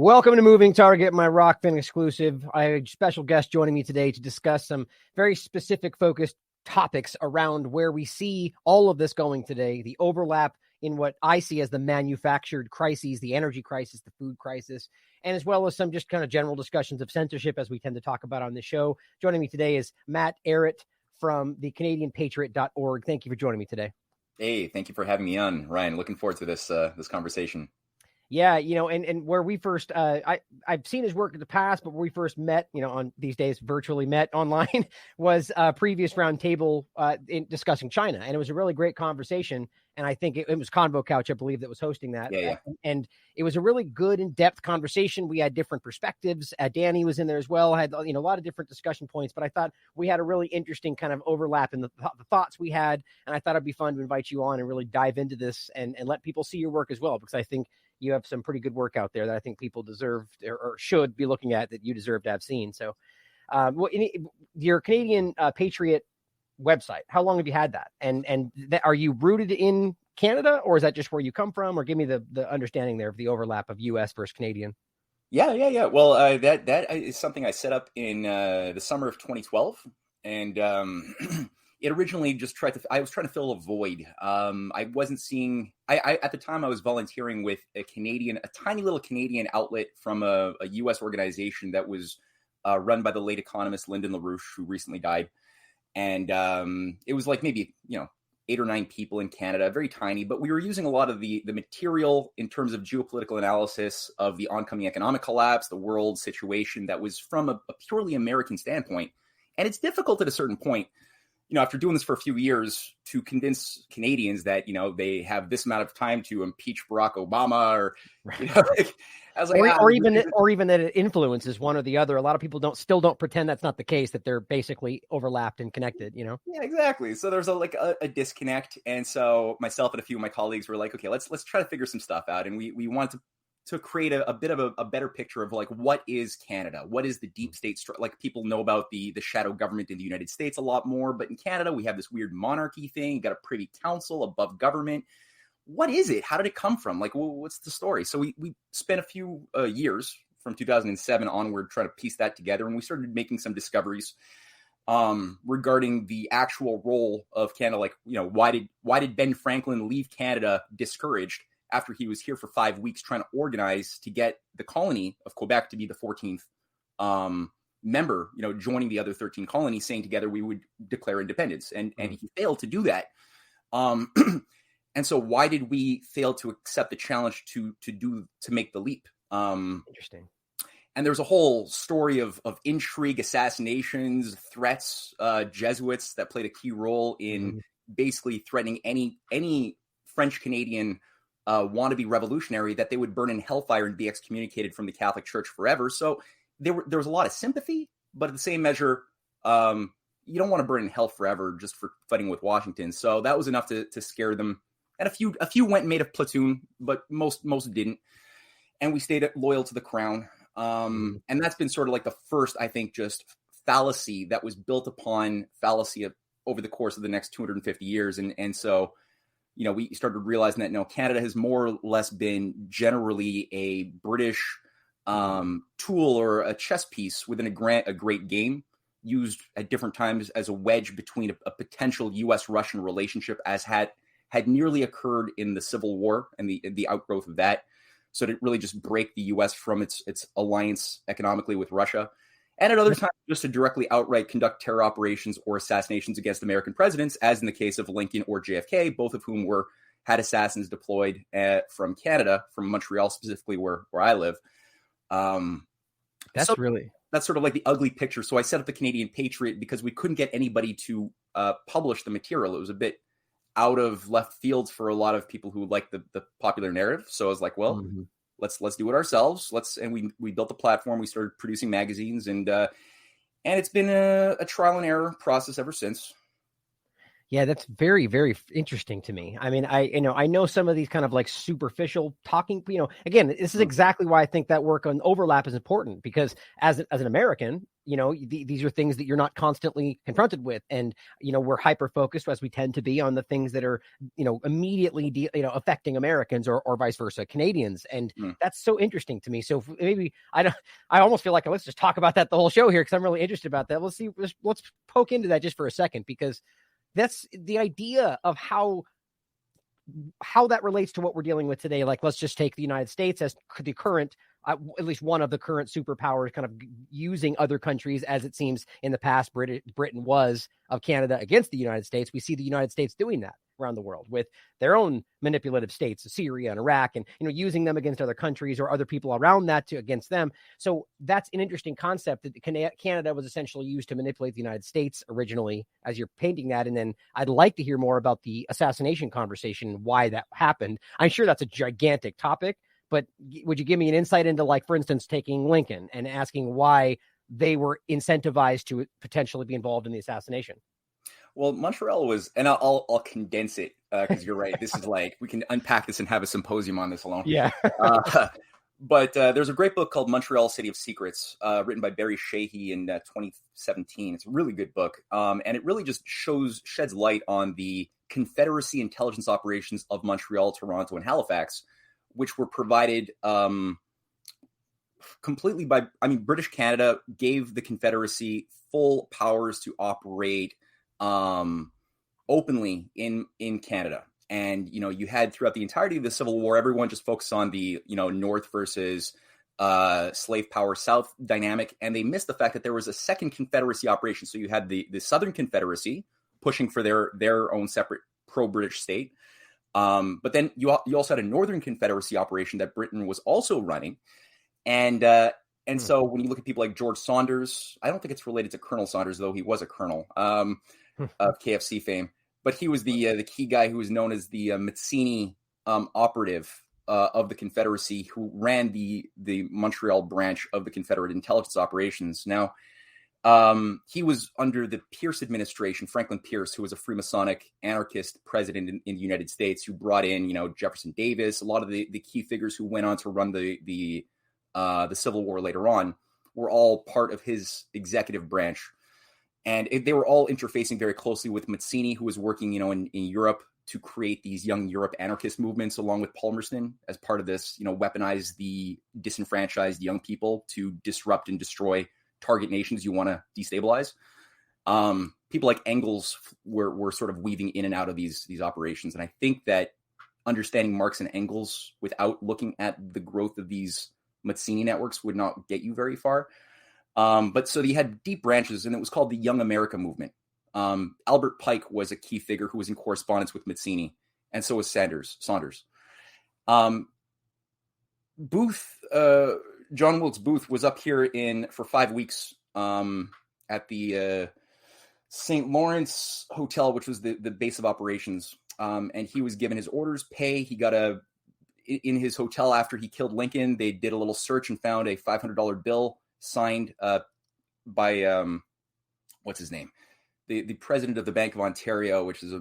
Welcome to Moving Target, my Rockfin exclusive. I have a special guest joining me today to discuss some very specific focused topics around where we see all of this going today, the overlap in what I see as the manufactured crises, the energy crisis, the food crisis, and as well as some just kind of general discussions of censorship as we tend to talk about on this show. Joining me today is Matt Ehret from the CanadianPatriot.org. Thank you for joining me today. Hey, thank you for having me on, Ryan. Looking forward to this conversation. Yeah, and where we first, I've seen his work in the past, but where we first met, on these days virtually met online, was a previous roundtable in discussing China, and it was a really great conversation. And I think it was Convo Couch, I believe, that was hosting that. Yeah. And it was a really good, in-depth conversation. We had different perspectives. Danny was in there as well. Had a lot of different discussion points, but I thought we had a really interesting kind of overlap in the thoughts we had, and I thought it'd be fun to invite you on and really dive into this and let people see your work as well, because I think you have some pretty good work out there that I think people deserve or should be looking at, that you deserve to have seen. So your Canadian Patriot website, how long have you had that? And are you rooted in Canada, or is that just where you come from? Or give me the understanding there of the overlap of US versus Canadian. Yeah. Well, that is something I set up in the summer of 2012. And it originally just I was trying to fill a void. I wasn't seeing, at the time I was volunteering with a tiny little Canadian outlet from a US organization that was run by the late economist Lyndon LaRouche, who recently died. And it was like maybe, 8 or 9 people in Canada, very tiny, but we were using a lot of the material in terms of geopolitical analysis of the oncoming economic collapse, the world situation that was from a purely American standpoint. And it's difficult at a certain point, after doing this for a few years, to convince Canadians that, they have this amount of time to impeach Barack Obama, or, I was like, or even that it influences one or the other. A lot of people still don't pretend that's not the case, that they're basically overlapped and connected, Yeah, exactly. So there's a disconnect. And so myself and a few of my colleagues were like, okay, let's try to figure some stuff out. And we wanted to create a bit of a better picture of what is Canada? What is the deep state? People know about the shadow government in the United States a lot more, but in Canada, we have this weird monarchy thing. You got a privy council above government. What is it? How did it come from? What's the story? So we spent a few years from 2007 onward trying to piece that together. And we started making some discoveries regarding the actual role of Canada. Why did Ben Franklin leave Canada discouraged after he was here for 5 weeks trying to organize to get the colony of Quebec to be the 14th member, joining the other 13 colonies, saying together we would declare independence. And he failed to do that. And so why did we fail to accept the challenge to make the leap? Interesting. And there's a whole story of intrigue, assassinations, threats, Jesuits that played a key role in basically threatening any French Canadian wannabe revolutionary that they would burn in hellfire and be excommunicated from the Catholic Church forever. So there was a lot of sympathy, but at the same measure, you don't want to burn in hell forever just for fighting with Washington. So that was enough to scare them. And a few went and made a platoon, but most didn't. And we stayed loyal to the crown. And that's been sort of like the first, I think, just fallacy that was built upon fallacy over the course of the next 250 years. And so, we started realizing that, no, Canada has more or less been generally a British tool or a chess piece within a great game, used at different times as a wedge between a potential U.S.-Russian relationship, as had nearly occurred in the Civil War and the outgrowth of that. So to really just break the U.S. from its alliance economically with Russia. And at other times, just to directly outright conduct terror operations or assassinations against American presidents, as in the case of Lincoln or JFK, both of whom had assassins deployed from Canada, from Montreal specifically, where I live. That's sort of like the ugly picture. So I set up the Canadian Patriot because we couldn't get anybody to publish the material. It was a bit out of left field for a lot of people who like the popular narrative. So I was like, well, let's do it ourselves. And we built the platform. We started producing magazines, and it's been a trial and error process ever since. Yeah, that's very, very interesting to me. I mean, I know some of these kind of like superficial talking, again, this is exactly why I think that work on overlap is important, because as an American, these are things that you're not constantly confronted with. And, we're hyper focused, as we tend to be, on the things that are, immediately, affecting Americans or vice versa, Canadians. And that's so interesting to me. So maybe I almost feel like let's just talk about that the whole show here, because I'm really interested about that. Let's poke into that just for a second, because that's the idea of how that relates to what we're dealing with today. Like, let's just take the United States as the current, at least one of the current superpowers, kind of using other countries, as it seems in the past Britain was of Canada against the United States. We see the United States doing that around the world with their own manipulative states, Syria and Iraq, and using them against other countries or other people around that against them. So that's an interesting concept, that Canada was essentially used to manipulate the United States originally, as you're painting that. And then I'd like to hear more about the assassination conversation, why that happened. I'm sure that's a gigantic topic, but would you give me an insight into, like, for instance, taking Lincoln and asking why they were incentivized to potentially be involved in the assassination? Well, Montreal was, and I'll condense it, because you're right. This is like, we can unpack this and have a symposium on this alone. Yeah. But there's a great book called Montreal City of Secrets, written by Barry Sheehy in 2017. It's a really good book. And it really just sheds light on the Confederacy intelligence operations of Montreal, Toronto, and Halifax, which were provided completely by, British Canada gave the Confederacy full powers to operate openly in Canada. And, you had throughout the entirety of the Civil War, everyone just focused on the, North versus slave power South dynamic. And they missed the fact that there was a second Confederacy operation. So you had the Southern Confederacy pushing for their own separate pro-British state. But then you also had a Northern Confederacy operation that Britain was also running. And so when you look at people like George Saunders, I don't think it's related to Colonel Saunders, though he was a colonel of KFC fame, but he was the key guy who was known as the Mazzini operative of the Confederacy, who ran the Montreal branch of the Confederate intelligence operations. Now, he was under the Pierce administration, Franklin Pierce, who was a Freemasonic anarchist president in the United States, who brought in, Jefferson Davis, a lot of the key figures who went on to run the Civil War later on, were all part of his executive branch. And they were all interfacing very closely with Mazzini, who was working, in Europe to create these young Europe anarchist movements, along with Palmerston, as part of this, weaponize the disenfranchised young people to disrupt and destroy target nations you want to destabilize. People like Engels were sort of weaving in and out of these operations. And I think that understanding Marx and Engels without looking at the growth of these Mazzini networks would not get you very far. But so you had deep branches, and it was called the Young America Movement. Albert Pike was a key figure who was in correspondence with Mazzini, and so was Saunders. Booth, John Wilkes Booth, was up here for 5 weeks at the St. Lawrence Hotel, which was the base of operations. And he was given his orders, pay. He got in his hotel after he killed Lincoln. They did a little search and found a $500 bill signed by what's his name, the president of the Bank of Ontario, which is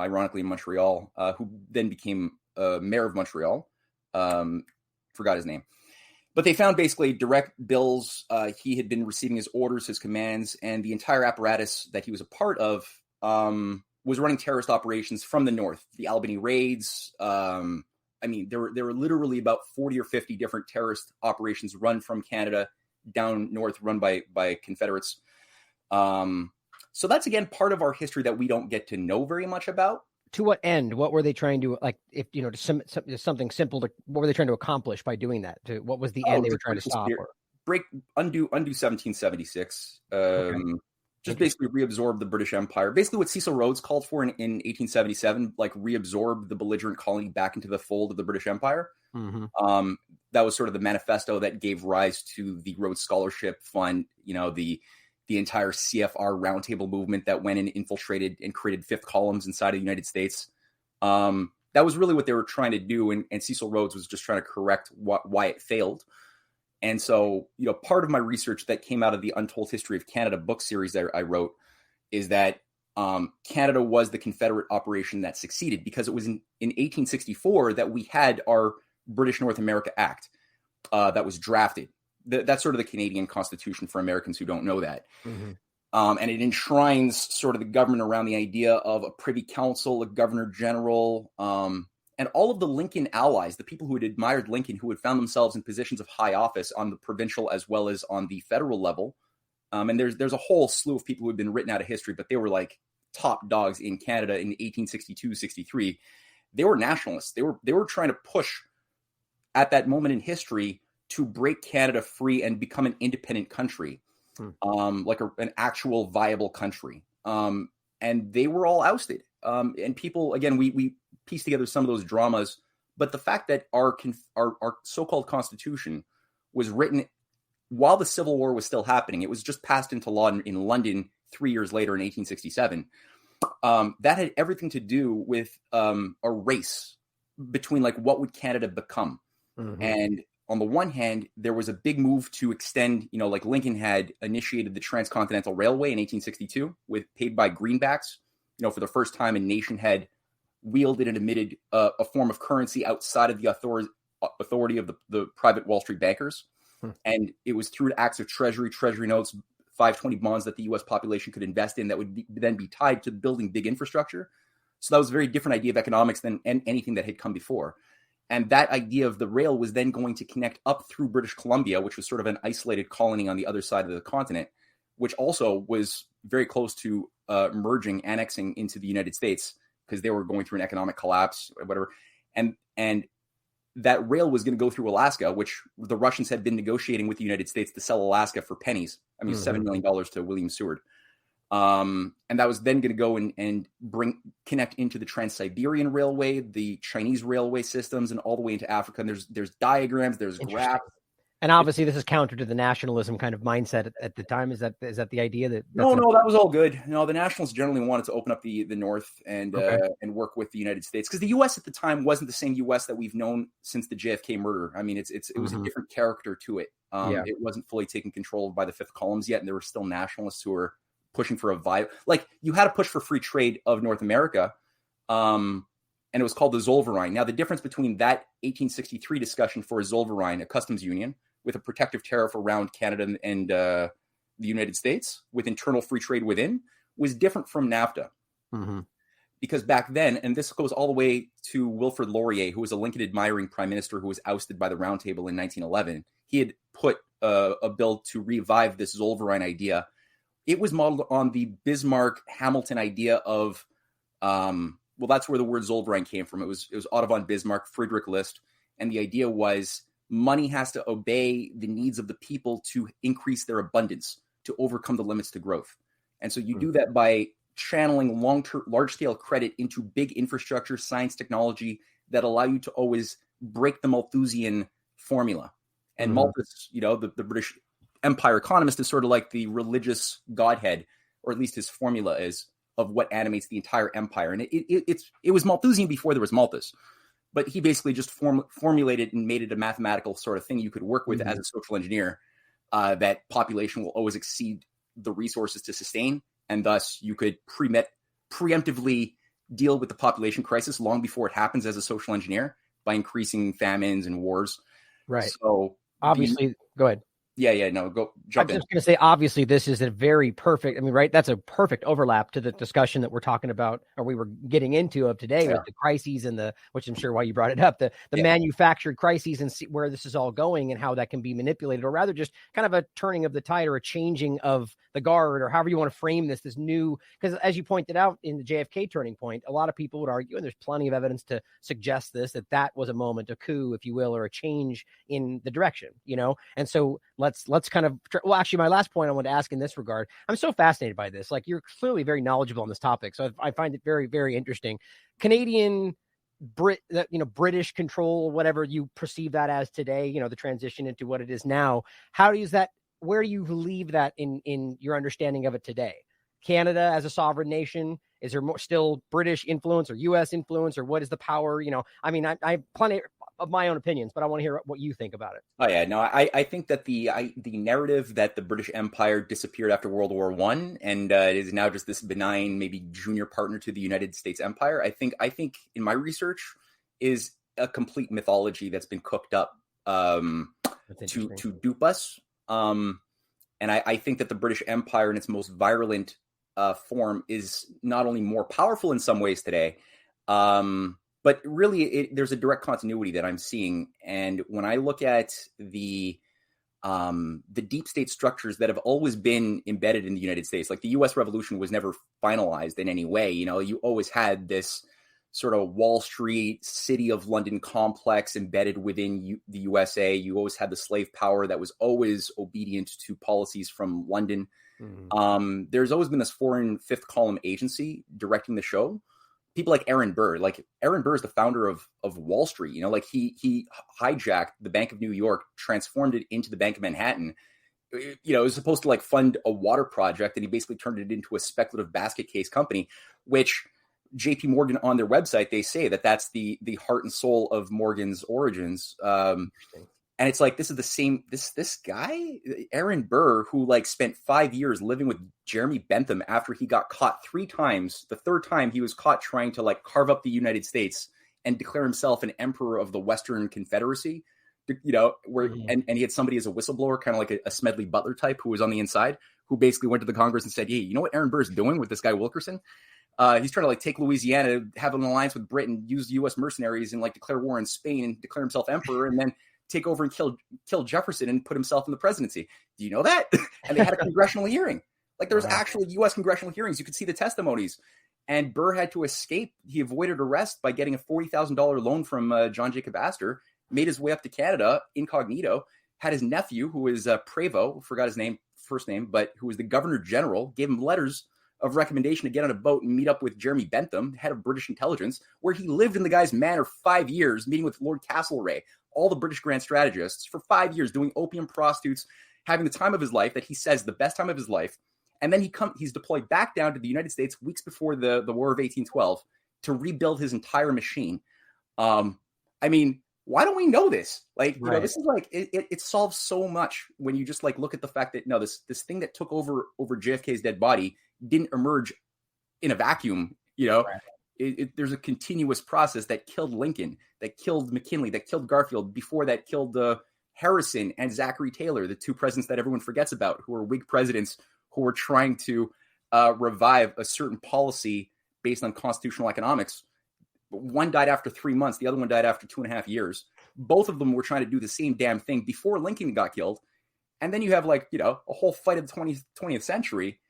ironically in Montreal, who then became mayor of Montreal. Forgot his name, but they found basically direct bills. He had been receiving his orders, his commands, and the entire apparatus that he was a part of was running terrorist operations from the north. The Albany raids. There were literally about 40 or 50 different terrorist operations run from Canada down north, run by Confederates. So that's, again, part of our history that we don't get to know very much about. To what end? What were they trying to, like, if, something simple, what were they trying to accomplish by doing that? What was the end they were trying to stop? Undo 1776. Okay. Just basically reabsorb the British Empire. Basically what Cecil Rhodes called for in 1877, like reabsorb the belligerent colony back into the fold of the British Empire. Mm-hmm. That was sort of the manifesto that gave rise to the Rhodes Scholarship Fund, the entire CFR roundtable movement that went and infiltrated and created fifth columns inside of the United States. That was really what they were trying to do. And Cecil Rhodes was just trying to correct why it failed. And so, part of my research that came out of the Untold History of Canada book series that I wrote is that Canada was the Confederate operation that succeeded, because it was in 1864 that we had our British North America Act that was drafted. that's sort of the Canadian Constitution for Americans who don't know that. Mm-hmm. And it enshrines sort of the government around the idea of a privy council, a governor general, and all of the Lincoln allies, the people who had admired Lincoln, who had found themselves in positions of high office on the provincial as well as on the federal level. And there's a whole slew of people who had been written out of history, but they were like top dogs in Canada in 1862, 63. They were nationalists. They were trying to push at that moment in history to break Canada free and become an independent country, like an actual viable country. And they were all ousted. And people, again, we piece together some of those dramas, but the fact that our so-called Constitution was written while the Civil War was still happening, it was just passed into law in London 3 years later in 1867. That had everything to do with a race between like what would Canada become. Mm-hmm. And on the one hand, there was a big move to extend, like Lincoln had initiated the Transcontinental Railway in 1862 paid by greenbacks. For the first time, a nation had wielded and emitted a form of currency outside of the authority of the private Wall Street bankers. And it was through acts of treasury notes, 520 bonds that the U.S. population could invest in that would then be tied to building big infrastructure. So that was a very different idea of economics than anything that had come before. And that idea of the rail was then going to connect up through British Columbia, which was sort of an isolated colony on the other side of the continent, which also was very close to annexing into the United States because they were going through an economic collapse or whatever. And that rail was going to go through Alaska, which the Russians had been negotiating with the United States to sell Alaska for pennies. I mean, $7 million to William Seward. And that was then going to go and connect into the Trans-Siberian Railway, the Chinese railway systems, and all the way into Africa. And there's diagrams, there's graphs. And obviously, this is counter to the nationalism kind of mindset at the time. Is that the idea that? No, that was all good. No, the nationalists generally wanted to open up the North and work with the United States, because the U.S. at the time wasn't the same U.S. that we've known since the JFK murder. I mean, it was a different character to it. It wasn't fully taken control of by the fifth columns yet, and there were still nationalists who were pushing for you had to push for free trade of North America, and it was called the Zollverein. Now, the difference between that 1863 discussion for a Zollverein, a customs union, with a protective tariff around Canada and the United States with internal free trade within, was different from NAFTA. Mm-hmm. Because back then, and this goes all the way to Wilfrid Laurier, who was a Lincoln admiring prime minister who was ousted by the Round Table in 1911, he had put a bill to revive this Zollverein idea. It was modeled on the Bismarck-Hamilton idea of, that's where the word Zollverein came from. It was Otto von Bismarck, Friedrich List, and the idea was money has to obey the needs of the people to increase their abundance, to overcome the limits to growth. And so you do that by channeling large-scale credit into big infrastructure, science, technology that allow you to always break the Malthusian formula. And Malthus, the British Empire economist, is sort of like the religious godhead, or at least his formula is, of what animates the entire empire. And it was Malthusian before there was Malthus. But he basically just formulated and made it a mathematical sort of thing you could work with as a social engineer, that population will always exceed the resources to sustain. And thus you could preemptively deal with the population crisis long before it happens as a social engineer by increasing famines and wars. Right. So obviously, go ahead. Yeah, no, go jump in. I was just going to say, obviously, this is a very perfect, right? That's a perfect overlap to the discussion that we're talking about, or we were getting into of today, with the crises and which I'm sure why you brought it up, the manufactured crises, and see where this is all going and how that can be manipulated, or rather just kind of a turning of the tide or a changing of the guard, or however you want to frame this new, because as you pointed out in the JFK turning point, a lot of people would argue, and there's plenty of evidence to suggest that was a moment, a coup, if you will, or a change in the direction, and so let's kind of, actually, my last point I want to ask in this regard, I'm so fascinated by this. Like, you're clearly very knowledgeable on this topic, so I find it very, very interesting. Canadian, British control, whatever you perceive that as today, the transition into what it is now. Where do you leave that in your understanding of it today? Canada as a sovereign nation, is there still British influence or U.S. influence, or what is the power? I have plenty of my own opinions, but I want to hear what you think about it. Oh yeah, no, I think that the narrative that the British Empire disappeared after World War I and it is now just this benign, maybe junior partner to the United States Empire, I think in my research is a complete mythology that's been cooked up to dupe us. And I think that the British Empire in its most virulent form is not only more powerful in some ways today, but really there's a direct continuity that I'm seeing. And when I look at the deep state structures that have always been embedded in the United States, like the U.S. Revolution was never finalized in any way. You know, you always had this sort of Wall Street, City of London complex embedded within the USA. You always had the slave power that was always obedient to policies from London. Mm-hmm. There's always been this foreign fifth column agency directing the show. People like Aaron Burr is the founder of Wall Street. You know, like he hijacked the Bank of New York, transformed it into the Bank of Manhattan. You know, it was supposed to like fund a water project, and he basically turned it into a speculative basket case company, which JP Morgan on their website, they say that that's the heart and soul of Morgan's origins. And it's like, this is the same, this guy, Aaron Burr, who like spent 5 years living with Jeremy Bentham after he got caught 3 times. The third time he was caught trying to like carve up the United States and declare himself an emperor of the Western Confederacy, you know, where, and he had somebody as a whistleblower, kind of like a Smedley Butler type who was on the inside, who basically went to the Congress and said, hey, you know what Aaron Burr is doing with this guy Wilkerson? He's trying to like take Louisiana, have an alliance with Britain, use U.S. mercenaries, and like declare war on Spain and declare himself emperor, and then take over and kill Jefferson and put himself in the presidency. Do you know that? And they had a congressional hearing. Like there's actually U.S. congressional hearings. You could see the testimonies. And Burr had to escape. He avoided arrest by getting a $40,000 loan from John Jacob Astor, made his way up to Canada incognito, had his nephew, who is Prevost, forgot his first name, but who was the governor general, gave him letters of recommendation to get on a boat and meet up with Jeremy Bentham, head of British intelligence, where he lived in the guy's manor 5 years, meeting with Lord Castlereagh, all the British grand strategists for 5 years, doing opium prostitutes, having the time of his life, that he says the best time of his life. And then he's deployed back down to the United States weeks before the War of 1812 to rebuild his entire machine. I mean, why don't we know this? Like, you know, this is like, it solves so much when you just like look at the fact that, no, this thing that took over JFK's dead body didn't emerge in a vacuum. You know, there's a continuous process that killed Lincoln, that killed McKinley, that killed Garfield, before that killed Harrison and Zachary Taylor, the 2 presidents that everyone forgets about, who were Whig presidents who were trying to revive a certain policy based on constitutional economics. One died after 3 months. The other one died after 2.5 years. Both of them were trying to do the same damn thing before Lincoln got killed. And then you have like, you know, a whole fight of the 20th century.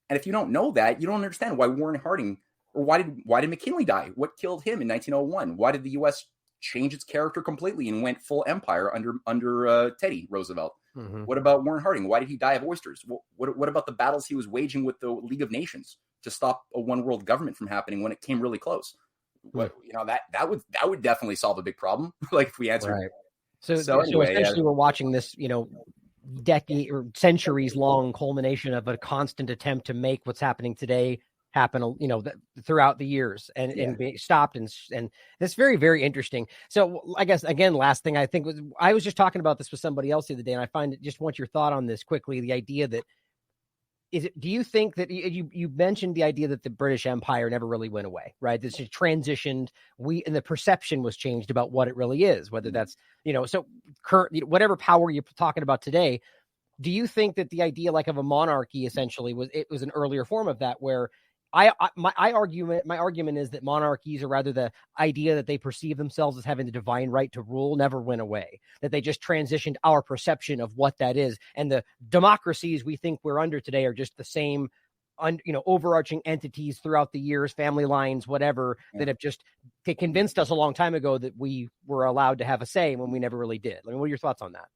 And if you don't know that, you don't understand why Warren Harding, or why did McKinley die? What killed him in 1901? Why did the U.S. change its character completely and went full empire under Teddy Roosevelt? Mm-hmm. What about Warren Harding? Why did he die of oysters? What about the battles he was waging with the League of Nations to stop a one world government from happening when it came really close? What, you know, that would definitely solve a big problem. Like if we answered. Right. So anyway, essentially, we're watching this, you know, decade or centuries long culmination of a constant attempt to make what's happening today happen, you know, throughout the years and be stopped. And that's very, very interesting. So I guess, again, last thing I think was, I was just talking about this with somebody else the other day, and I just want your thought on this quickly. The idea that, do you think that you mentioned the idea that the British Empire never really went away, right? This just transitioned, and the perception was changed about what it really is, whether that's, you know, so current, you know, whatever power you're talking about today. Do you think that the idea like of a monarchy essentially was an earlier form of that, where my argument is that monarchies, or rather the idea that they perceive themselves as having the divine right to rule, never went away, that they just transitioned our perception of what that is. And the democracies we think we're under today are just the same, you know, overarching entities throughout the years, family lines, whatever, that have just convinced us a long time ago that we were allowed to have a say when we never really did. I mean, what are your thoughts on that?